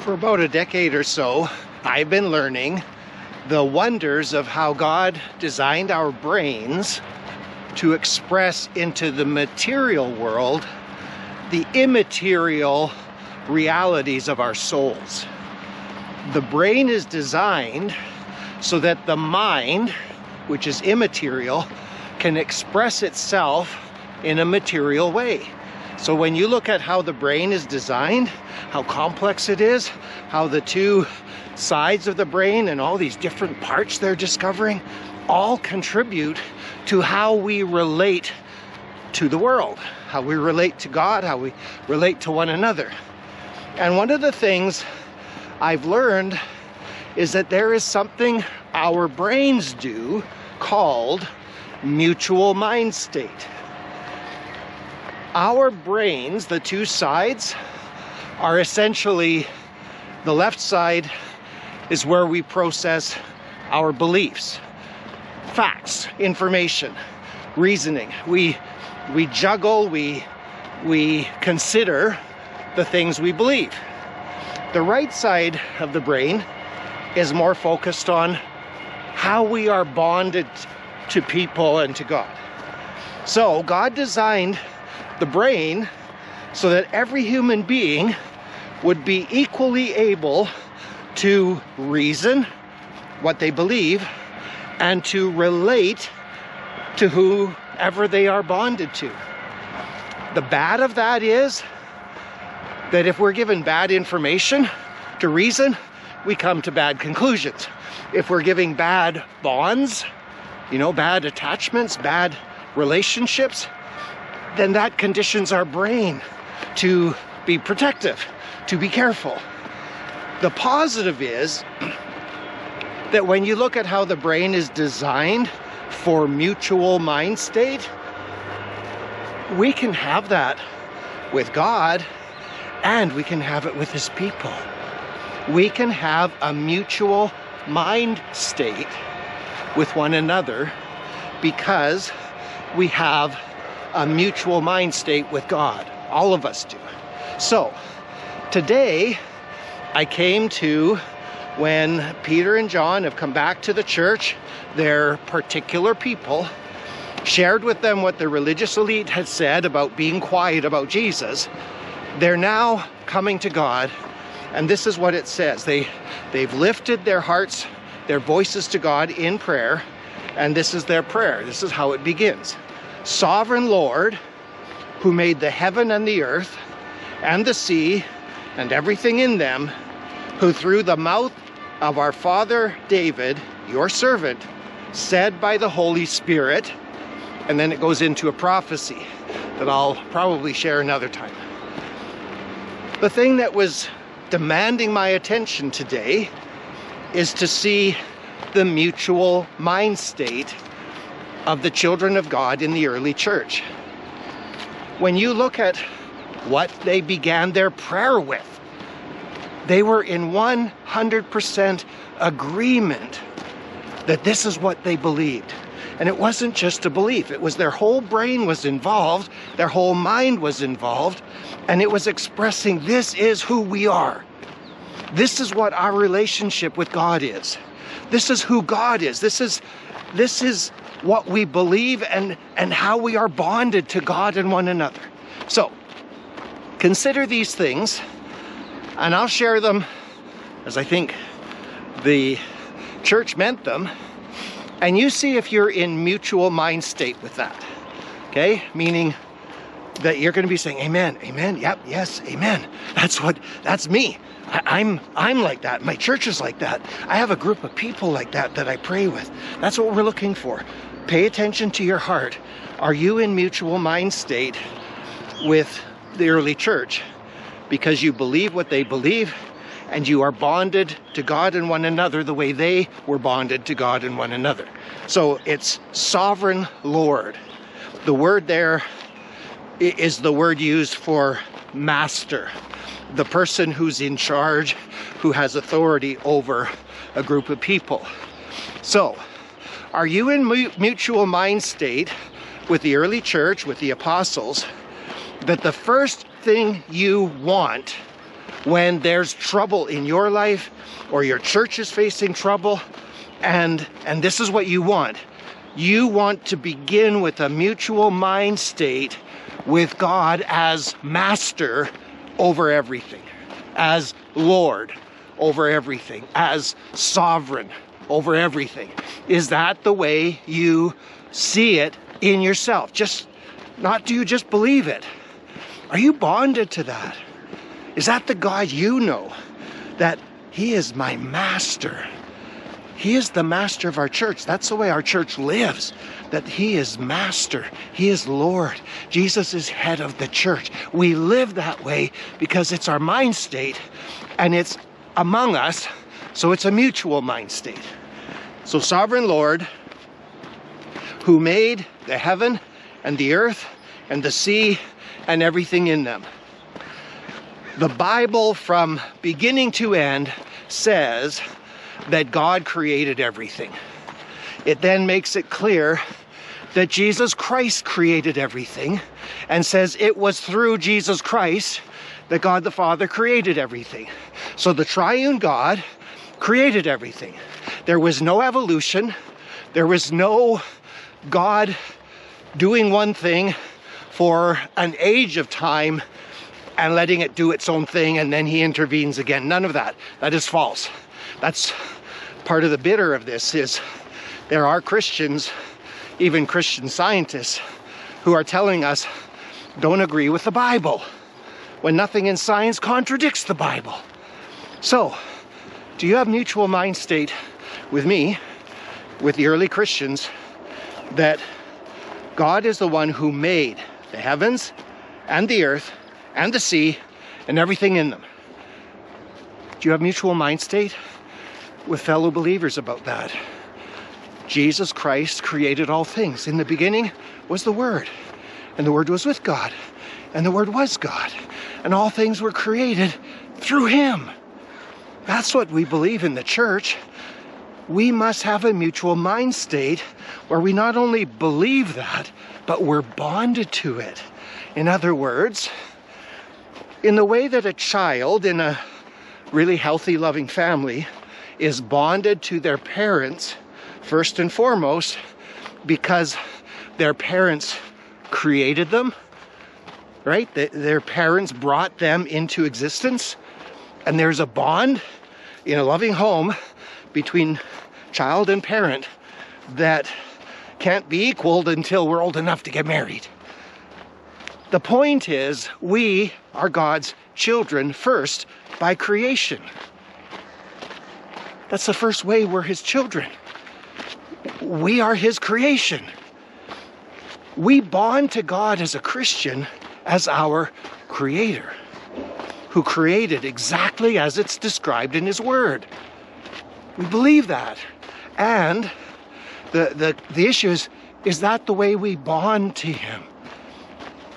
For about a decade or so, I've been learning the wonders of how God designed our brains to express into the material world the immaterial realities of our souls. The brain is designed so that the mind, which is immaterial, can express itself in a material way. So when you look at how the brain is designed, how complex it is, how the two sides of the brain and all these different parts they're discovering all contribute to how we relate to the world, how we relate to God, how we relate to one another. And one of the things I've learned is that there is something our brains do called mutual mind state. Our brains, the two sides, are essentially, the left side is where we process our beliefs, facts, information, reasoning. We juggle, we consider the things we believe. The right side of the brain is more focused on how we are bonded to people and to God. So God designed the brain so that every human being would be equally able to reason what they believe and to relate to whoever they are bonded to. The bad of that is that if we're given bad information to reason, we come to bad conclusions. If we're giving bad bonds, bad attachments, bad relationships, then that conditions our brain to be protective, to be careful. The positive is that when you look at how the brain is designed for mutual mind state, we can have that with God and we can have it with His people. We can have a mutual mind state with one another because we have a mutual mind state with God. All of us do. So today I came to when Peter and John have come back to the church, their particular people, shared with them what the religious elite had said about being quiet about Jesus. They're now coming to God, and this is what it says. They've lifted their hearts, their voices to God in prayer, and this is their prayer. This is how it begins. Sovereign Lord, who made the heaven and the earth and the sea and everything in them, who through the mouth of our father David, your servant, said by the Holy Spirit, and then it goes into a prophecy that I'll probably share another time. The thing that was demanding my attention today is to see the mutual mind state of the children of God in the early church. When you look at what they began their prayer with, they were in 100% agreement that this is what they believed. And it wasn't just a belief, it was their whole brain was involved, their whole mind was involved, and it was expressing, this is who we are. This is what our relationship with God is. This is who God is. This is what we believe and how we are bonded to God and one another. So, consider these things, and I'll share them as I think the church meant them, and you see if you're in mutual mind state with that, okay? Meaning that you're going to be saying, amen, amen, yep, yes, amen. That's me. I'm like that. My church is like that. I have a group of people like that I pray with. That's what we're looking for. Pay attention to your heart. Are you in mutual mind state with the early church? Because you believe what they believe, and you are bonded to God and one another the way they were bonded to God and one another. So it's sovereign Lord. The word there is the word used for master, the person who's in charge, who has authority over a group of people. So, are you in mutual mind state with the early church, with the apostles, that the first thing you want when there's trouble in your life or your church is facing trouble, and this is what you want. You want to begin with a mutual mind state with God as master over everything, as Lord over everything, as sovereign over everything. Is that the way you see it in yourself? Do you just believe it? Are you bonded to that? Is that the God you know? That He is my master. He is the master of our church. That's the way our church lives. That He is master. He is Lord. Jesus is head of the church. We live that way because it's our mind state and it's among us. So it's a mutual mind state. So sovereign Lord, who made the heaven and the earth and the sea and everything in them. The Bible from beginning to end says that God created everything. It then makes it clear that Jesus Christ created everything and says it was through Jesus Christ that God the Father created everything. So the triune God created everything. There was no evolution. There was no God doing one thing for an age of time and letting it do its own thing and then He intervenes again. None of that. That is false. That's part of the bitter of this is there are Christians, even Christian scientists, who are telling us don't agree with the Bible when nothing in science contradicts the Bible. So, do you have mutual mind state with me, with the early Christians, that God is the one who made the heavens and the earth and the sea and everything in them? Do you have mutual mind state with fellow believers about that? Jesus Christ created all things. In the beginning was the Word, and the Word was with God, and the Word was God, and all things were created through Him. That's what we believe in the church. We must have a mutual mind state where we not only believe that, but we're bonded to it. In other words, in the way that a child in a really healthy, loving family is bonded to their parents, first and foremost, because their parents created them, right? Their parents brought them into existence, and there's a bond in a loving home between child and parent that can't be equaled until we're old enough to get married. The point is, we are God's children first by creation. That's the first way we're His children. We are His creation. We bond to God as a Christian as our Creator, who created exactly as it's described in His Word. We believe that. And the issue is that the way we bond to Him?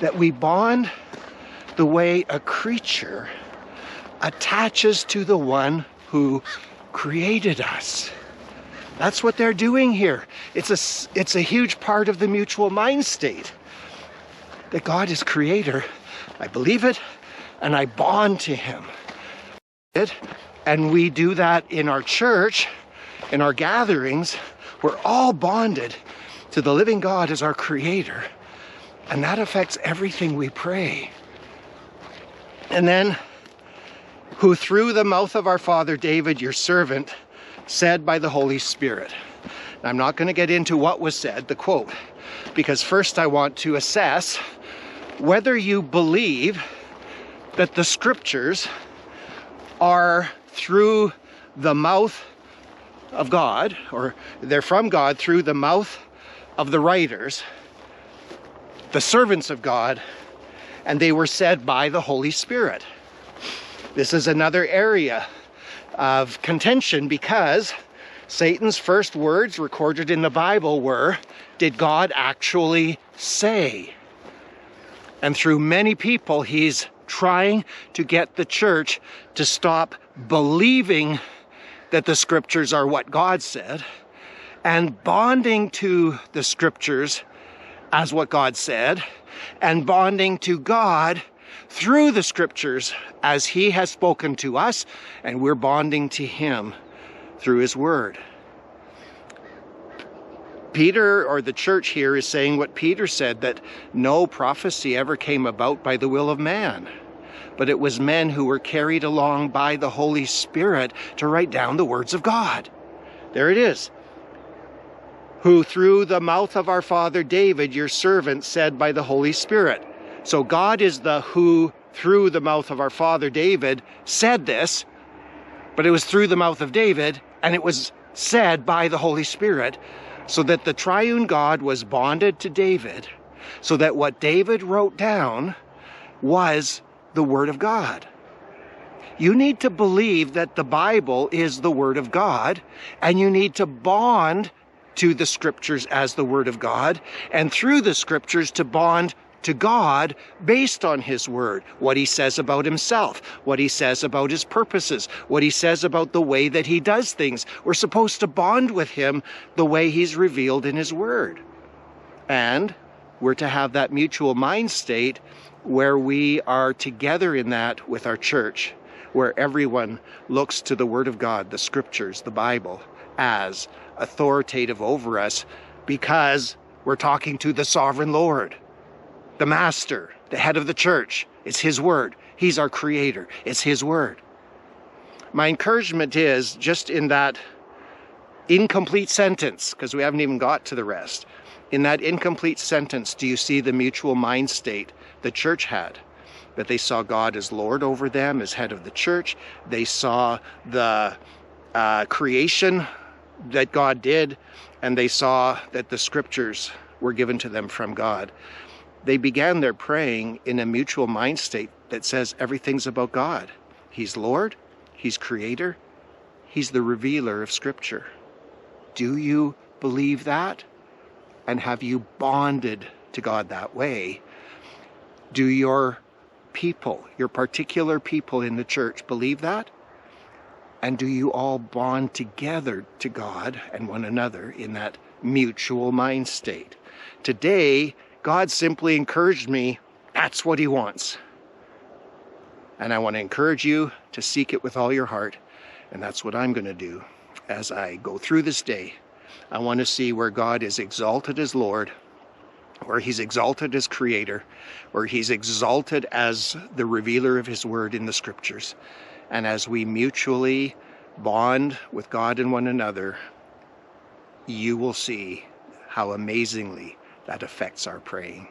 That we bond the way a creature attaches to the one who created us. That's what they're doing here. It's a huge part of the mutual mind state. That God is Creator. I believe it, and I bond to Him. And we do that in our church, in our gatherings. We're all bonded to the living God as our Creator. And that affects everything we pray. And then, who through the mouth of our father David, your servant, said by the Holy Spirit. I'm not going to get into what was said, the quote, because first I want to assess whether you believe that the scriptures are through the mouth of God, or they're from God through the mouth of the writers, the servants of God, and they were said by the Holy Spirit. This is another area of contention because Satan's first words recorded in the Bible were, did God actually say? And through many people, he's trying to get the church to stop believing that the scriptures are what God said and bonding to the scriptures as what God said and bonding to God through the scriptures as he has spoken to us, and we're bonding to him through his word. Peter, or the church here, is saying what Peter said, that no prophecy ever came about by the will of man, but it was men who were carried along by the Holy Spirit to write down the words of God. There it is. Who through the mouth of our father David, your servant, said by the Holy Spirit. So God is the who through the mouth of our father David said this, but it was through the mouth of David, and it was said by the Holy Spirit, so that the triune God was bonded to David, so that what David wrote down was the Word of God. You need to believe that the Bible is the Word of God, and you need to bond to the Scriptures as the Word of God, and through the Scriptures to bond to God based on his word, what he says about himself, what he says about his purposes, what he says about the way that he does things. We're supposed to bond with him the way he's revealed in his word. And we're to have that mutual mind state where we are together in that with our church, where everyone looks to the word of God, the scriptures, the Bible, as authoritative over us, because we're talking to the sovereign Lord. The master, the head of the church. It's his word. He's our creator. It's his word. My encouragement is just in that incomplete sentence, because we haven't even got to the rest. In that incomplete sentence, do you see the mutual mind state the church had? That they saw God as Lord over them, as head of the church. They saw the creation that God did, and they saw that the scriptures were given to them from God. They began their praying in a mutual mind state that says everything's about God. He's Lord, he's creator, he's the revealer of scripture. Do you believe that? And have you bonded to God that way? Do your people, your particular people in the church, believe that? And do you all bond together to God and one another in that mutual mind state? Today, God simply encouraged me, that's what he wants. And I want to encourage you to seek it with all your heart. And that's what I'm going to do as I go through this day. I want to see where God is exalted as Lord, where he's exalted as creator, where he's exalted as the revealer of his word in the scriptures. And as we mutually bond with God and one another, you will see how amazingly that affects our praying.